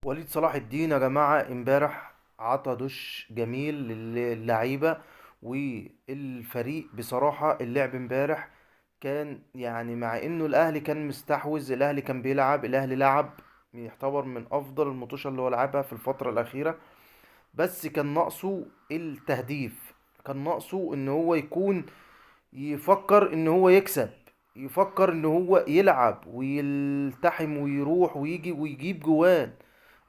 وليد صلاح الدين يا جماعة امبارح عطى دش جميل للعيبة والفريق. بصراحة اللعب امبارح كان يعني مع انه الاهلي كان مستحوذ، الاهلي كان بيلعب، الاهلي لعب يعتبر من افضل المطوشة اللي هو لعبها في الفترة الاخيرة. بس كان ناقصه التهديف، كان ناقصه ان هو يكون يفكر ان هو يكسب، يفكر ان هو يلعب ويلتحم ويروح ويجي ويجيب جوان.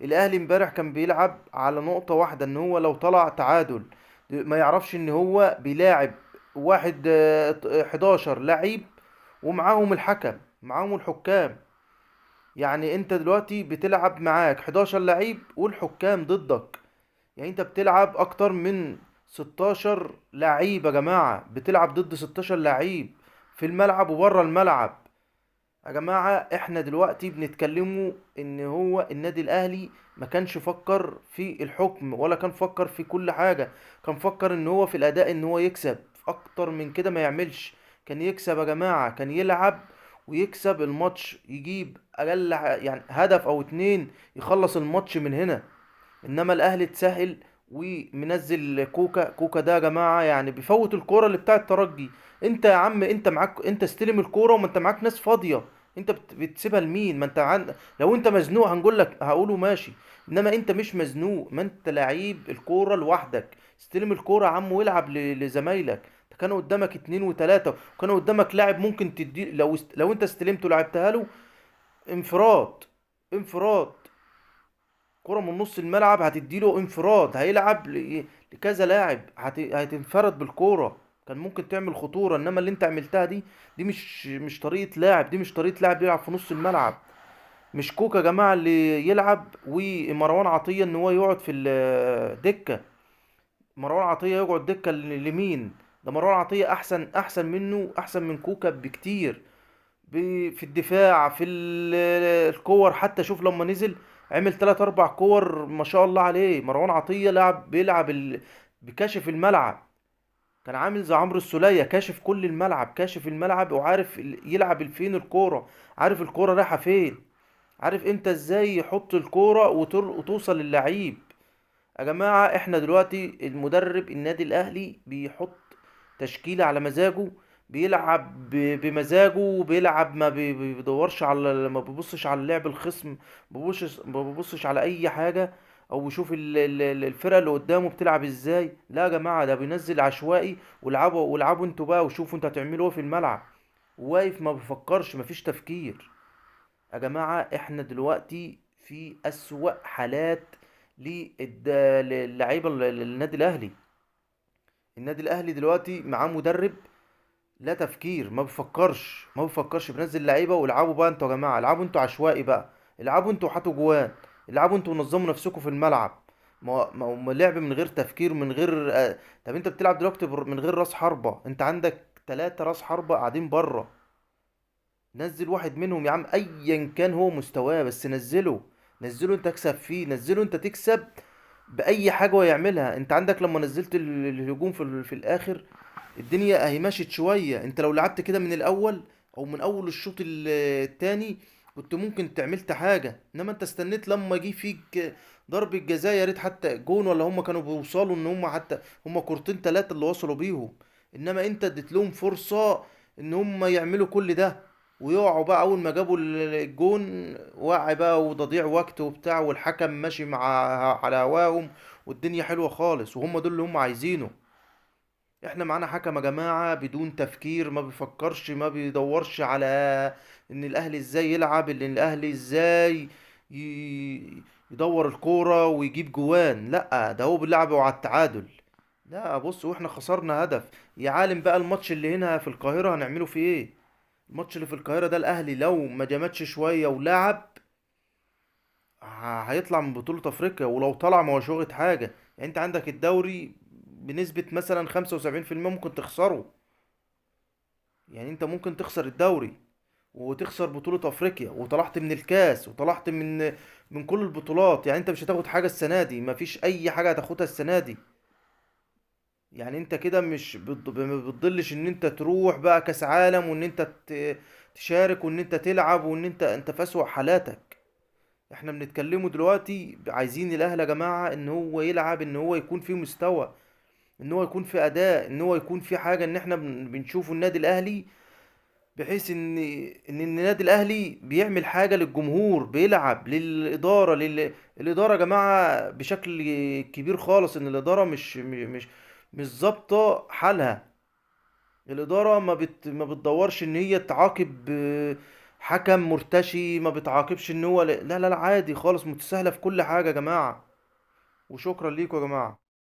الاهلي امبارح كان بيلعب على نقطة واحدة، ان هو لو طلع تعادل ما يعرفش ان هو بيلاعب واحد 11 لعيب ومعاهم الحكم، معاهم الحكام. يعني انت دلوقتي بتلعب معاك 11 لعيب والحكام ضدك. يعني انت بتلعب اكتر من 16 لعيب يا جماعة، بتلعب ضد 16 لعيب في الملعب وبره الملعب. يا جماعة احنا دلوقتي بنتكلموا ان هو النادي الاهلي ما كانش فكر في الحكم ولا كان فكر في كل حاجة. كان فكر ان هو في الاداء ان هو يكسب، اكتر من كده ما يعملش. كان يكسب يا جماعة، كان يلعب ويكسب الماتش، يجيب اقل يعني هدف او اتنين يخلص الماتش من هنا. انما الاهلي اتسهل ومنزل كوكا ده يا جماعه، يعني بيفوت الكوره اللي بتاع الترجي. انت يا عم انت معاك، انت استلم الكوره وما انت معاك ناس فاضيه. انت بتسيبها لمين؟ ما انت لو انت مزنوق هنقول لك هقوله ماشي، انما انت مش مزنوق، ما انت لعيب الكوره لوحدك. استلم الكوره يا عم والعب لزمايلك. ده كانوا قدامك اتنين وتلاته، وكانوا قدامك لاعب ممكن تدي، لو انت استلمته ولعبتها له انفراد، انفراد كرة من نص الملعب هتديله انفراد، هيلعب لكذا لاعب، هتنفرد بالكورة، كان ممكن تعمل خطورة. انما اللي انت عملتها دي مش طريقة لاعب، دي مش طريقة لاعب بيلعب في نص الملعب. مش كوكا يا جماعة اللي يلعب ومروان عطية ان هو يقعد في الدكة. مروان عطية يقعد دكة لمين؟ ده مروان عطية احسن منه، احسن من كوكا بكتير. في الدفاع، في الكور حتى. شوف لما نزل عمل 3 4 كور ما شاء الله عليه. مروان عطية بيلعب بكاشف الملعب. كان عامل زي عمرو السولية، كاشف كل الملعب، كاشف الملعب وعارف يلعب فين الكورة، عارف الكورة رايحة فين، عارف انت ازاي يحط الكورة وتوصل للعيب. يا جماعة احنا دلوقتي المدرب النادي الاهلي بيحط تشكيلة على مزاجه، بيلعب بمزاجه، وبيلعب ما بيدورش على، ما بيبصش على لعب الخصم، ما بيبصش على اي حاجة، او يشوف الفرقة اللي قدامه بتلعب ازاي. لا يا جماعة، ده بينزل عشوائي، والعبوا انتوا بقى وشوفوا انتوا هتعملوا ايه في الملعب. واقف ما بيفكرش، مفيش تفكير. يا جماعة احنا دلوقتي في أسوأ حالات للعيبة النادي الأهلي. النادي الأهلي دلوقتي معاه مدرب لا تفكير، ما بيفكرش بينزل لعيبة والعبوا بقى انتوا يا جماعة، العبوا انتوا عشوائي بقى، العبوا انتوا وحطوا جوان، العبوا انتوا ونظموا نفسكم في الملعب. ما لعب من غير تفكير، من غير طب انت بتلعب دلوقتي من غير راس حربة، انت عندك 3 راس حربة قاعدين بره. نزل واحد منهم يا عم ايا كان هو مستواه، بس نزله، نزله انت تكسب فيه، نزله انت تكسب باي حاجه ويعملها. انت عندك لما نزلت الهجوم في الاخر الدنيا اهي مشيت شويه. انت لو لعبت كده من الاول او من اول الشوط التاني كنت ممكن تعملت حاجه، انما انت استنيت لما جه فيك ضربة جزاء، يا ريت حتى جون، ولا هم كانوا بيوصلوا ان هم حتى هم كورتين ثلاثه اللي وصلوا بيهم. انما انت اديت لهم فرصه ان هم يعملوا كل ده ويقعوا بقى. اول ما جابوا الجون وقع بقى وتضييع وقت وبتاع، والحكم ماشي على هواهم، والدنيا حلوة خالص، وهم دول اللي هم عايزينه. احنا معانا حكم يا جماعة بدون تفكير، ما بيفكرش، ما بيدورش على ان الاهلي ازاي يلعب، ان الاهلي ازاي يدور الكورة ويجيب جوان. لا ده هو بيلعب على التعادل. لا بص، واحنا خسرنا هدف. يا عالم بقى الماتش اللي هنا في القاهرة هنعمله فيه ايه. الماتش اللي في القاهرة ده الأهلي لو ما جامدش شوية ولعب هيطلع من بطولة أفريقيا، ولو طلع ما هوش واخد حاجة. يعني أنت عندك الدوري بنسبة مثلا 75% ممكن تخسره. يعني أنت ممكن تخسر الدوري وتخسر بطولة أفريقيا، وطلعت من الكاس، وطلعت من كل البطولات. يعني أنت مش هتاخد حاجة السنة دي، مفيش أي حاجة هتاخدها السنة دي. يعني أنت كده مش ما بتضلش إن أنت تروح بقى كأس عالم، وإن أنت تشارك، وإن أنت تلعب، وإن أنت في أسوأ حالاتك. احنا بنتكلموا دلوقتي عايزين الاهلي يا جماعة ان هو يلعب، ان هو يكون في مستوى، ان هو يكون في اداء، ان هو يكون في حاجة، ان احنا بنشوفه النادي الاهلي، بحيث ان النادي الاهلي بيعمل حاجة للجمهور، بيلعب للادارة، الادارة يا جماعة بشكل كبير خالص، ان الادارة مش ظابطة حالها. الإدارة ما بتدورش إن هي تعاقب حكم مرتشي، ما بتعاقبش إن هو لا لا لا، عادي خالص، متساهلة في كل حاجة يا جماعة. وشكرا ليكم يا جماعة.